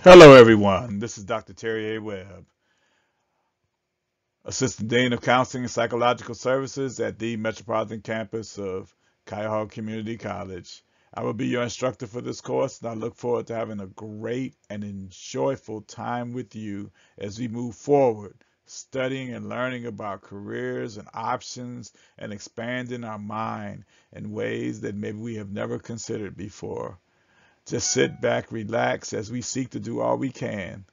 Hello, everyone. This is Dr. Terry A. Webb, Assistant Dean of Counseling and Psychological Services at the Metropolitan Campus of Cuyahoga Community College. I will be your instructor for this course, and I look forward to having a great and enjoyable time with you as we move forward, studying and learning about careers and options and expanding our mind in ways that maybe we have never considered before. Just sit back, relax as we seek to do all we can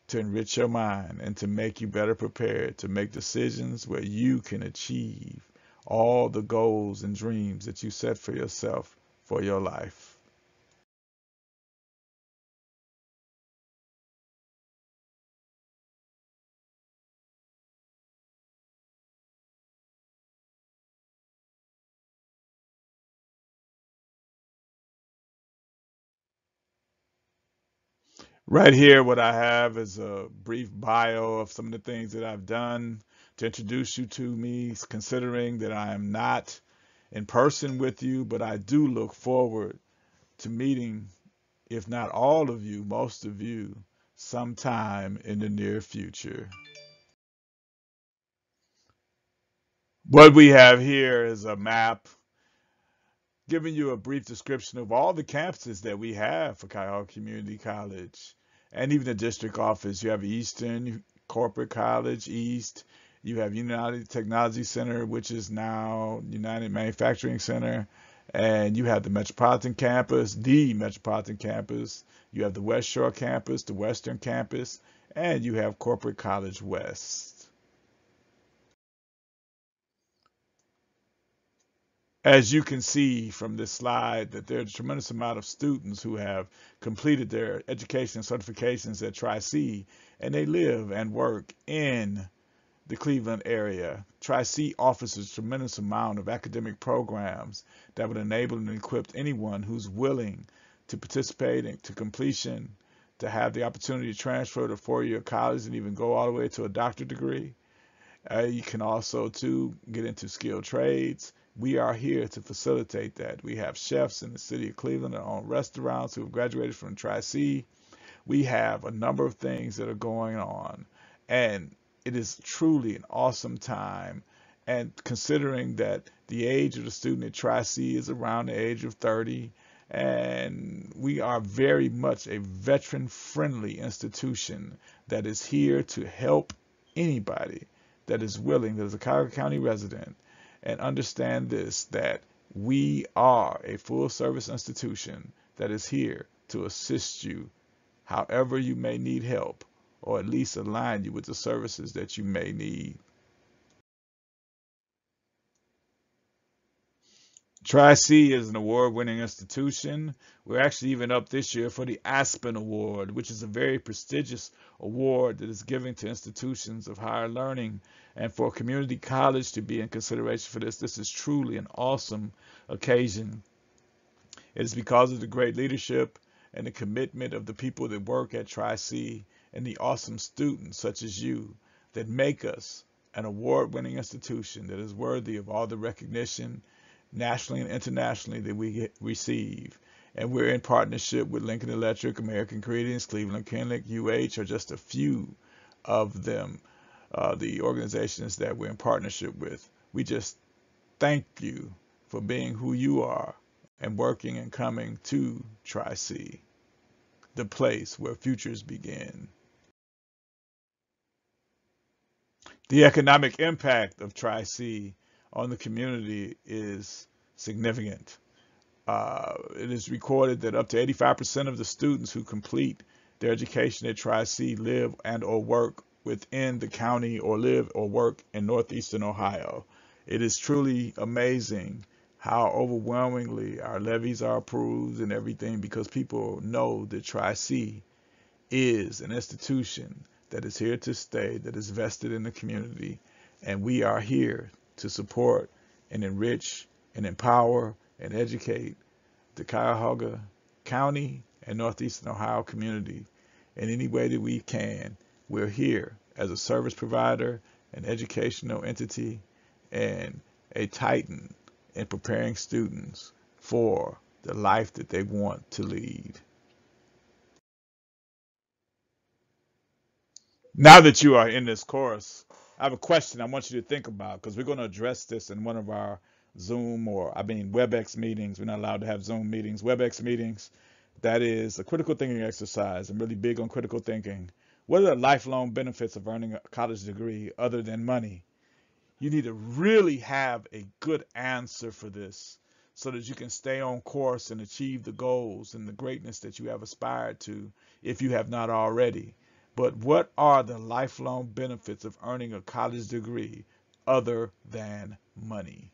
to enrich your mind and to make you better prepared to make decisions where you can achieve all the goals and dreams that you set for yourself for your life. Right here, what I have is a brief bio of some of the things that I've done to introduce you to me, considering that I am not in person with you, but I do look forward to meeting, if not all of you, most of you, sometime in the near future. What we have here is a map giving you a brief description of all the campuses that we have for Cuyahoga Community College and even the district office. You have Eastern Corporate College East. You have United Technology Center, which is now United Manufacturing Center. And you have the Metropolitan Campus, the Metropolitan Campus. You have the West Shore Campus, the Western Campus, and you have Corporate College West. As you can see from this slide, that there's a tremendous amount of students who have completed their education certifications at Tri-C, and they live and work in the Cleveland area. Tri-C offers a tremendous amount of academic programs that would enable and equip anyone who's willing to participate in, to completion, to have the opportunity to transfer to four-year college and even go all the way to a doctorate degree. You can also too get into skilled trades. We are here to facilitate that. We have chefs in the city of Cleveland that own restaurants who have graduated from Tri-C. We have a number of things that are going on, and it is truly an awesome time. And considering that the age of the student at Tri-C is around the age of 30, and we are very much a veteran-friendly institution that is here to help anybody that is willing, that is a Cuyahoga County resident, and understand this, that we are a full service institution that is here to assist you however you may need help, or at least align you with the services that you may need. Tri-C is an award-winning institution. We're actually even up this year for the Aspen Award, which is a very prestigious award that is given to institutions of higher learning. And for a community college to be in consideration for this is truly an awesome occasion. It is because of the great leadership and the commitment of the people that work at Tri-C and the awesome students such as you that make us an award-winning institution that is worthy of all the recognition nationally and internationally that we receive. And we're in partnership with Lincoln Electric, American Credence, Cleveland Clinic, UH, are just a few of them, the organizations that we're in partnership with. We just thank you for being who you are and working and coming to Tri-C, the place where futures begin. The economic impact of Tri-C on the community is significant. It is recorded that up to 85% of the students who complete their education at Tri-C live and or work within the county or live or work in northeastern Ohio. It is truly amazing how overwhelmingly our levies are approved and everything because people know that Tri-C is an institution that is here to stay, that is vested in the community, and we are here to support and enrich and empower and educate the Cuyahoga County and Northeastern Ohio community in any way that we can. We're here as a service provider, an educational entity, and a titan in preparing students for the life that they want to lead. Now that you are in this course, I have a question I want you to think about because we're going to address this in one of our WebEx meetings. We're not allowed to have Zoom meetings, WebEx meetings. That is a critical thinking exercise. I'm really big on critical thinking. What are the lifelong benefits of earning a college degree other than money? You need to really have a good answer for this so that you can stay on course and achieve the goals and the greatness that you have aspired to if you have not already. But what are the lifelong benefits of earning a college degree other than money?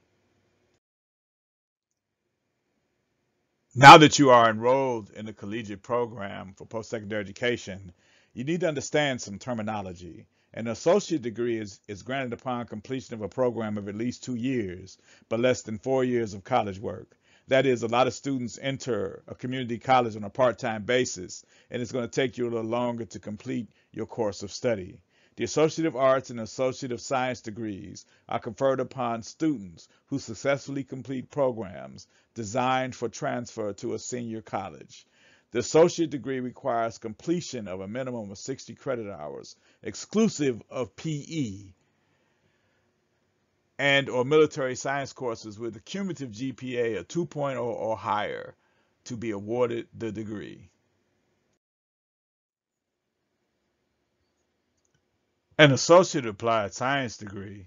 Now that you are enrolled in the collegiate program for post-secondary education, you need to understand some terminology. An associate degree is granted upon completion of a program of at least 2 years, but less than 4 years of college work. That is, a lot of students enter a community college on a part-time basis, and it's going to take you a little longer to complete your course of study. The Associate of Arts and Associate of Science degrees are conferred upon students who successfully complete programs designed for transfer to a senior college. The associate degree requires completion of a minimum of 60 credit hours, exclusive of PE and or military science courses with a cumulative GPA of 2.0 or higher to be awarded the degree. An associate applied science degree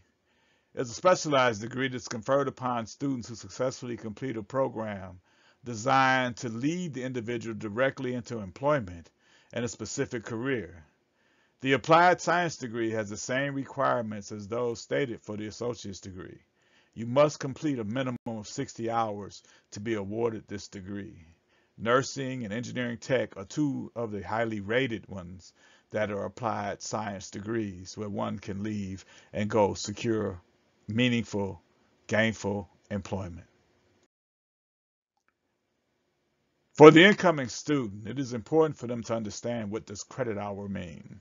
is a specialized degree that's conferred upon students who successfully complete a program designed to lead the individual directly into employment and a specific career. The applied science degree has the same requirements as those stated for the associate's degree. You must complete a minimum of 60 hours to be awarded this degree. Nursing and engineering tech are two of the highly rated ones that are applied science degrees where one can leave and go secure meaningful, gainful employment. For the incoming student, it is important for them to understand what does credit hour mean.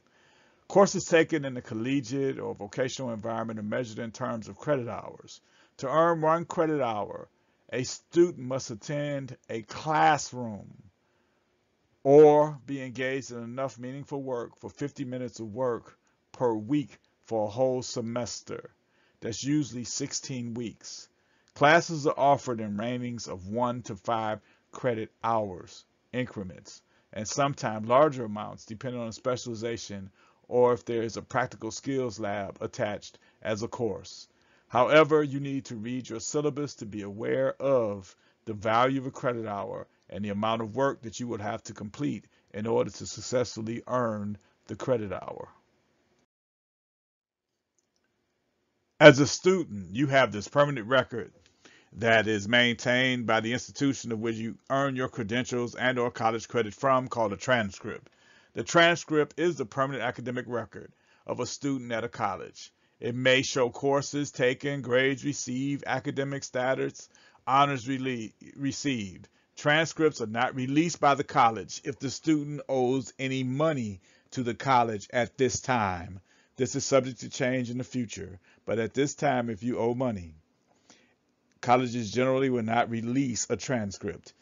Courses taken in the collegiate or vocational environment are measured in terms of credit hours. To earn 1 credit hour, a student must attend a classroom or be engaged in enough meaningful work for 50 minutes of work per week for a whole semester. That's usually 16 weeks. Classes are offered in ratings of 1 to 5 credit hours increments, and sometimes larger amounts depending on specialization or if there is a practical skills lab attached as a course. However, you need to read your syllabus to be aware of the value of a credit hour and the amount of work that you would have to complete in order to successfully earn the credit hour. As a student, you have this permanent record that is maintained by the institution of which you earn your credentials and or college credit from, called a transcript. The transcript is the permanent academic record of a student at a college. It may show courses taken, grades received, academic status, honors received. Transcripts are not released by the college if the student owes any money to the college at this time. This is subject to change in the future, but at this time, if you owe money, colleges generally will not release a transcript.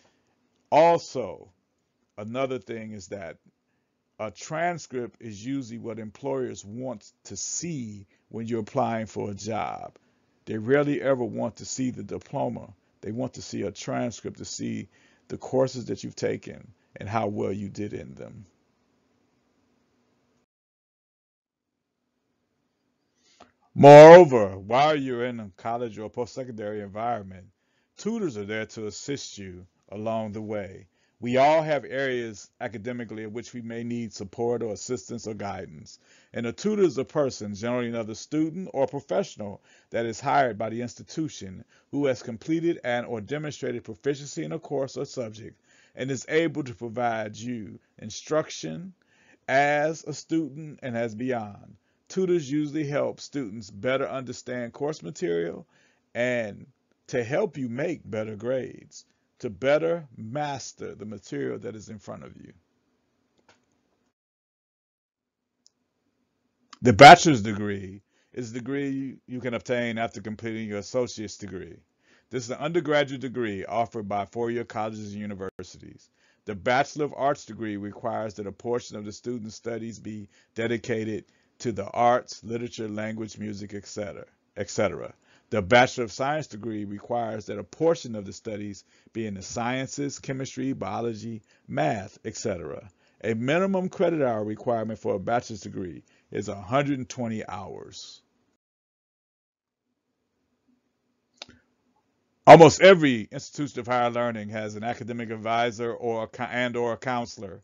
Also, another thing is that a transcript is usually what employers want to see when you're applying for a job. They rarely ever want to see the diploma. They want to see a transcript to see the courses that you've taken and how well you did in them. Moreover, while you're in a college or post-secondary environment, tutors are there to assist you along the way. We all have areas academically in which we may need support or assistance or guidance. And a tutor is a person, generally another student or professional, that is hired by the institution who has completed and or demonstrated proficiency in a course or subject and is able to provide you instruction as a student and as beyond. Tutors usually help students better understand course material and to help you make better grades, to better master the material that is in front of you. The bachelor's degree is a degree you can obtain after completing your associate's degree. This is an undergraduate degree offered by four-year colleges and universities. The Bachelor of Arts degree requires that a portion of the student's studies be dedicated to the arts, literature, language, music, etc., etc. The Bachelor of Science degree requires that a portion of the studies be in the sciences, chemistry, biology, math, etc. A minimum credit hour requirement for a bachelor's degree is 120 hours. Almost every institution of higher learning has an academic advisor or a counselor.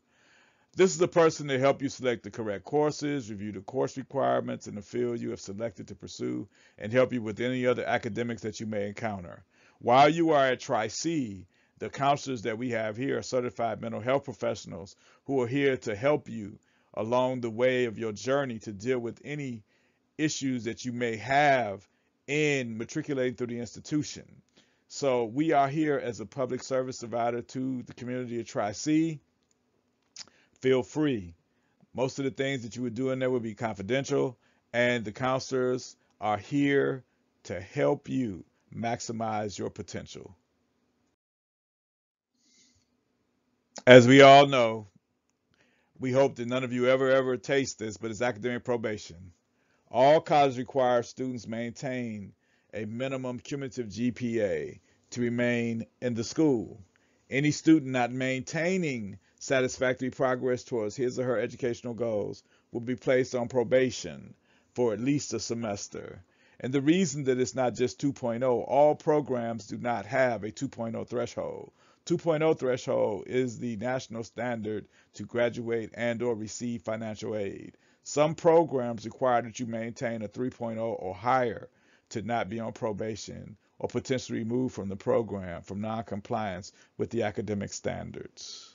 This is the person to help you select the correct courses, review the course requirements in the field you have selected to pursue, and help you with any other academics that you may encounter. While you are at Tri-C, the counselors that we have here are certified mental health professionals who are here to help you along the way of your journey to deal with any issues that you may have in matriculating through the institution. So we are here as a public service provider to the community of Tri-C. Feel free. Most of the things that you would do in there would be confidential, and the counselors are here to help you maximize your potential. As we all know, we hope that none of you ever taste this, but it's academic probation. All colleges require students maintain a minimum cumulative GPA to remain in the school. Any student not maintaining satisfactory progress towards his or her educational goals will be placed on probation for at least a semester. And the reason that it's not just 2.0, all programs do not have a 2.0 threshold. 2.0 threshold is the national standard to graduate and or receive financial aid. Some programs require that you maintain a 3.0 or higher to not be on probation or potentially removed from the program from non-compliance with the academic standards.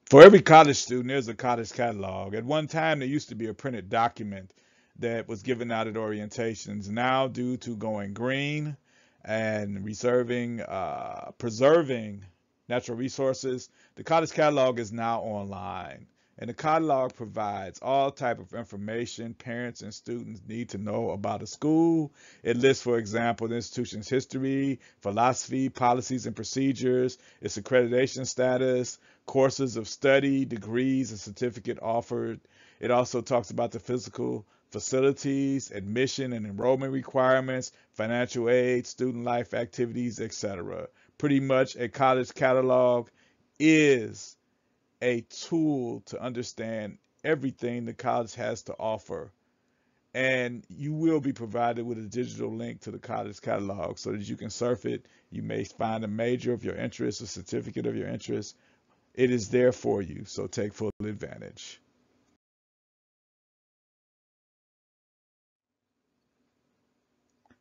For every college student, there's a college catalog. At one time, there used to be a printed document that was given out at orientations. Now, due to going green and preserving natural resources, the college catalog is now online. And the catalog provides all type of information parents and students need to know about a school. It lists, for example, the institution's history, philosophy, policies and procedures, its accreditation status, courses of study, degrees, and certificate offered. It also talks about the physical facilities, admission and enrollment requirements, financial aid, student life activities, etc. Pretty much a college catalog is a tool to understand everything the college has to offer. And you will be provided with a digital link to the college catalog so that you can surf it. You may find a major of your interest, a certificate of your interest. It is there for you, so take full advantage.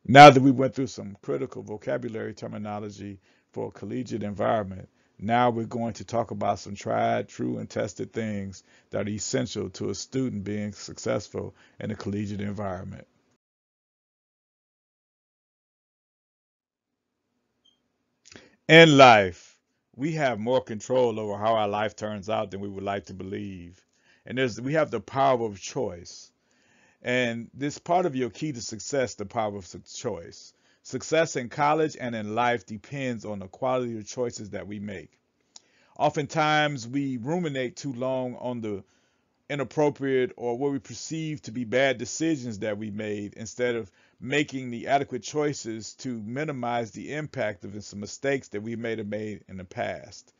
Now that we went through some critical vocabulary terminology for a collegiate environment, now we're going to talk about some tried, true, and tested things that are essential to a student being successful in a collegiate environment. In life, we have more control over how our life turns out than we would like to believe. And we have the power of choice. And this part of your key to success, the power of choice. Success in college and in life depends on the quality of choices that we make. Oftentimes, we ruminate too long on the inappropriate or what we perceive to be bad decisions that we made instead of making the adequate choices to minimize the impact of some mistakes that we may have made in the past.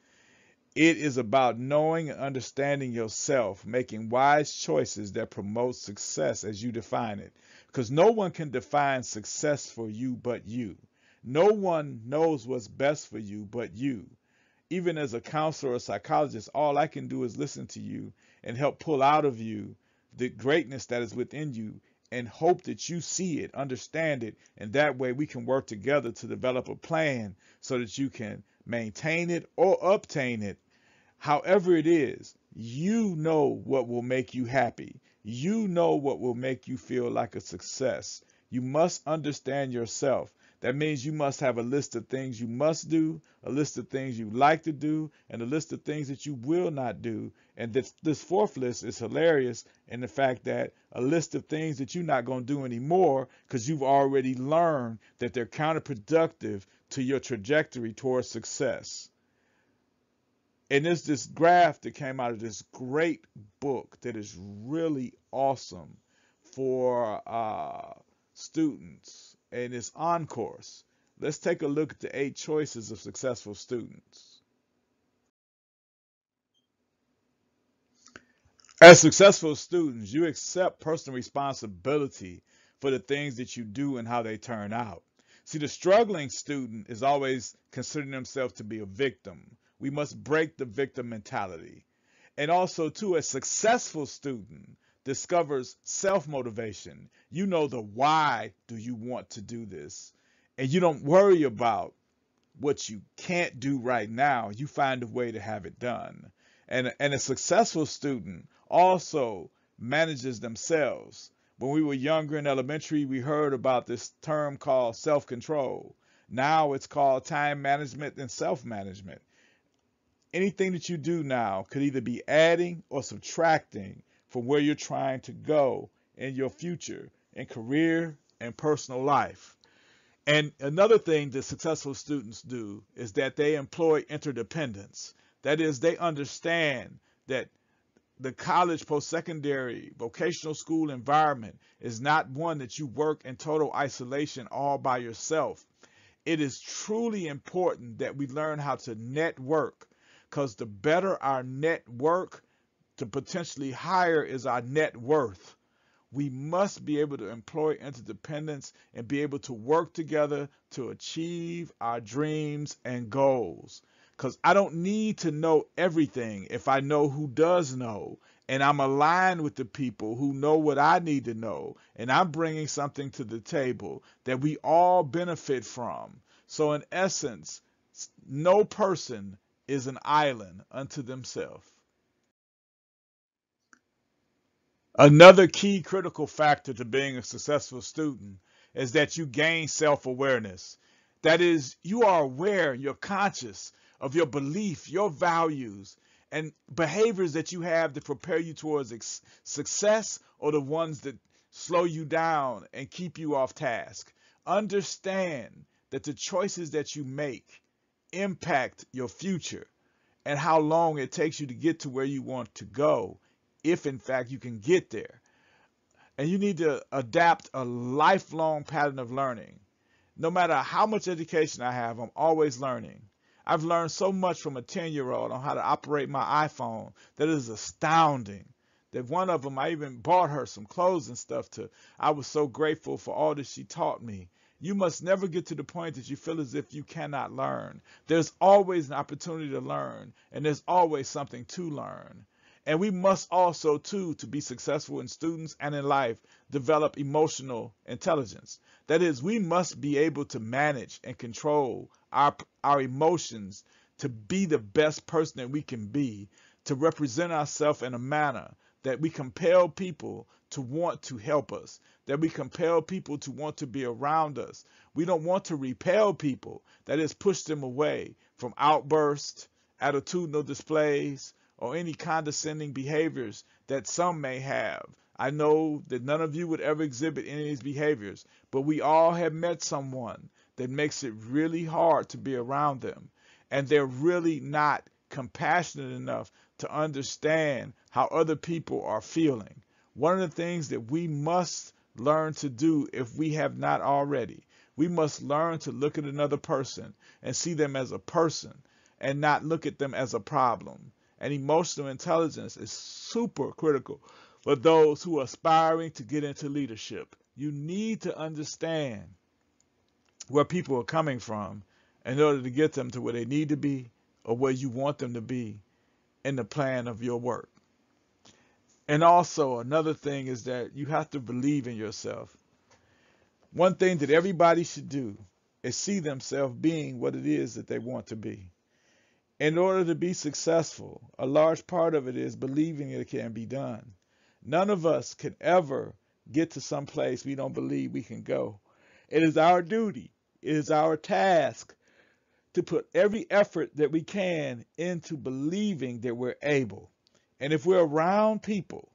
It is about knowing and understanding yourself, making wise choices that promote success as you define it. Because no one can define success for you but you. No one knows what's best for you but you. Even as a counselor or psychologist, all I can do is listen to you and help pull out of you the greatness that is within you and hope that you see it, understand it, and that way we can work together to develop a plan so that you can maintain it or obtain it. However it is, you know what will make you happy. You know what will make you feel like a success. You must understand yourself. That means you must have a list of things you must do, a list of things you like to do, and a list of things that you will not do. And this fourth list is hilarious in the fact that a list of things that you're not going to do anymore because you've already learned that they're counterproductive to your trajectory towards success. And there's this graph that came out of this great book that is really awesome for students, and it's on course. Let's take a look at the 8 choices of successful students. As successful students, you accept personal responsibility for the things that you do and how they turn out. See, the struggling student is always considering themselves to be a victim. We must break the victim mentality. And also, too, a successful student discovers self-motivation. You know the why do you want to do this. And you don't worry about what you can't do right now. You find a way to have it done. And a successful student also manages themselves. When we were younger in elementary, we heard about this term called self-control. Now it's called time management and self-management. Anything that you do now could either be adding or subtracting from where you're trying to go in your future, in career and personal life. And another thing that successful students do is that they employ interdependence. That is, they understand that the college, post-secondary, vocational school environment is not one that you work in total isolation all by yourself. It is truly important that we learn how to network, because the better our network, the potentially higher is our net worth. We must be able to employ interdependence and be able to work together to achieve our dreams and goals. Because I don't need to know everything if I know who does know, and I'm aligned with the people who know what I need to know, and I'm bringing something to the table that we all benefit from. So in essence, no person is an island unto themselves. Another key critical factor to being a successful student is that you gain self-awareness. That is, you are aware, you're conscious of your belief, your values, and behaviors that you have to prepare you towards success, or the ones that slow you down and keep you off task. Understand that the choices that you make impact your future and how long it takes you to get to where you want to go, if in fact you can get there. And you need to adapt a lifelong pattern of learning. No matter how much education I have, I'm always learning. I've learned so much from a 10-year-old on how to operate my iPhone that is astounding. That one of them, I even bought her some clothes and stuff to. I was so grateful for all that she taught me. You must never get to the point that you feel as if you cannot learn. There's always an opportunity to learn, and there's always something to learn. And we must also, too, to be successful in students and in life, develop emotional intelligence. That is, we must be able to manage and control our emotions to be the best person that we can be, to represent ourselves in a manner that we compel people to want to help us, that we compel people to want to be around us. We don't want to repel people, that is, push them away from outbursts, attitudinal displays, or any condescending behaviors that some may have. I know that none of you would ever exhibit any of these behaviors, but we all have met someone that makes it really hard to be around them, and they're really not compassionate enough to understand how other people are feeling. One of the things that we must learn to do, if we have not already, we must learn to look at another person and see them as a person and not look at them as a problem. And emotional intelligence is super critical for those who are aspiring to get into leadership. You need to understand where people are coming from in order to get them to where they need to be or where you want them to be in the plan of your work. And also, another thing is that you have to believe in yourself. One thing that everybody should do is see themselves being what it is that they want to be. In order to be successful, a large part of it is believing it can be done. None of us can ever get to some place we don't believe we can go. It is our duty, it is our task to put every effort that we can into believing that we're able. And if we're around people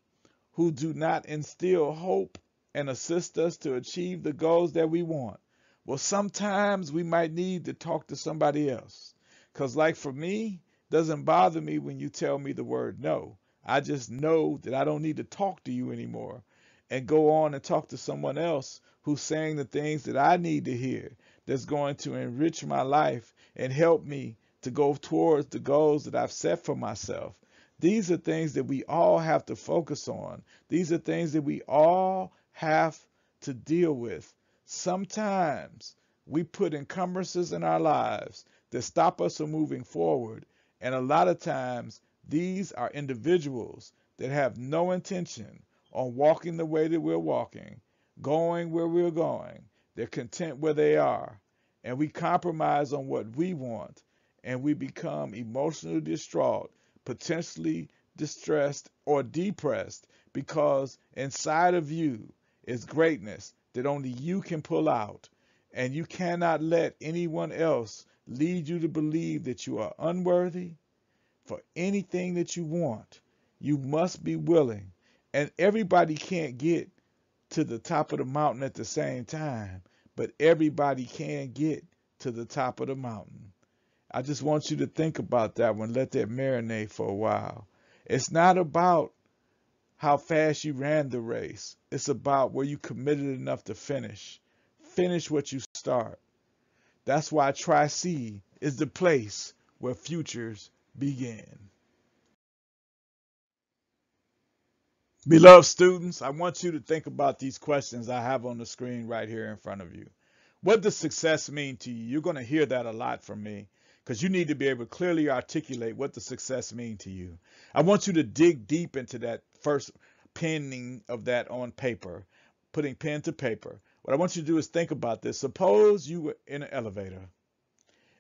who do not instill hope and assist us to achieve the goals that we want, well, sometimes we might need to talk to somebody else. Because like for me, Doesn't bother me when you tell me the word no. I just know that I don't need to talk to you anymore and go on and talk to someone else who's saying the things that I need to hear, that's going to enrich my life and help me to go towards the goals that I've set for myself. These are things that we all have to focus on. These are things that we all have to deal with. Sometimes we put encumbrances in our lives that stop us from moving forward. And a lot of times, these are individuals that have no intention on walking the way that we're walking, going where we're going. They're content where they are. And we compromise on what we want. And we become emotionally distraught, potentially distressed or depressed, because inside of you is greatness that only you can pull out. And you cannot let anyone else lead you to believe that you are unworthy for anything that you want. You must be willing. And everybody can't get to the top of the mountain at the same time, but everybody can get to the top of the mountain. I just want you to think about that one. Let that marinate for a while. It's not about how fast you ran the race. It's about were you committed enough to finish. Finish what you start. That's why Tri-C is the place where futures begin. Beloved students, I want you to think about these questions I have on the screen right here in front of you. What does success mean to you? You're going to hear that a lot from me, because you need to be able to clearly articulate what does success mean to you. I want you to dig deep into that first penning of that on paper, putting pen to paper. What I want you to do is think about this. Suppose you were in an elevator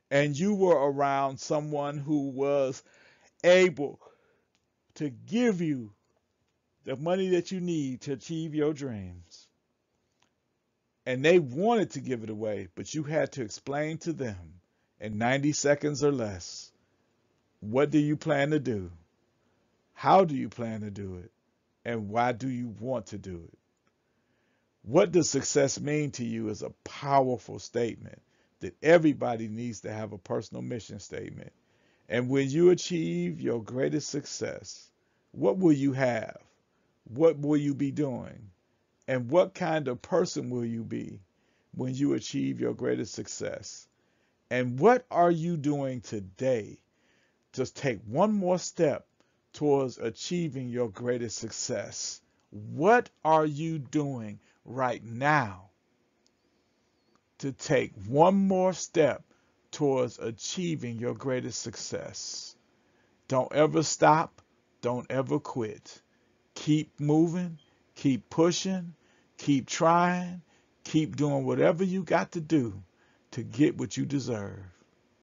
and you were around someone who was able to give you the money that you need to achieve your dreams. And they wanted to give it away, but you had to explain to them in 90 seconds or less, what do you plan to do? How do you plan to do it? And why do you want to do it? What does success mean to you is a powerful statement that everybody needs to have a personal mission statement. And when you achieve your greatest success, what will you have? What will you be doing? And what kind of person will you be when you achieve your greatest success? And what are you doing today? Just take one more step towards achieving your greatest success. What are you doing right now to take one more step towards achieving your greatest success? Don't ever stop. Don't ever quit. Keep moving. Keep pushing. Keep trying. Keep doing whatever you got to do to get what you deserve.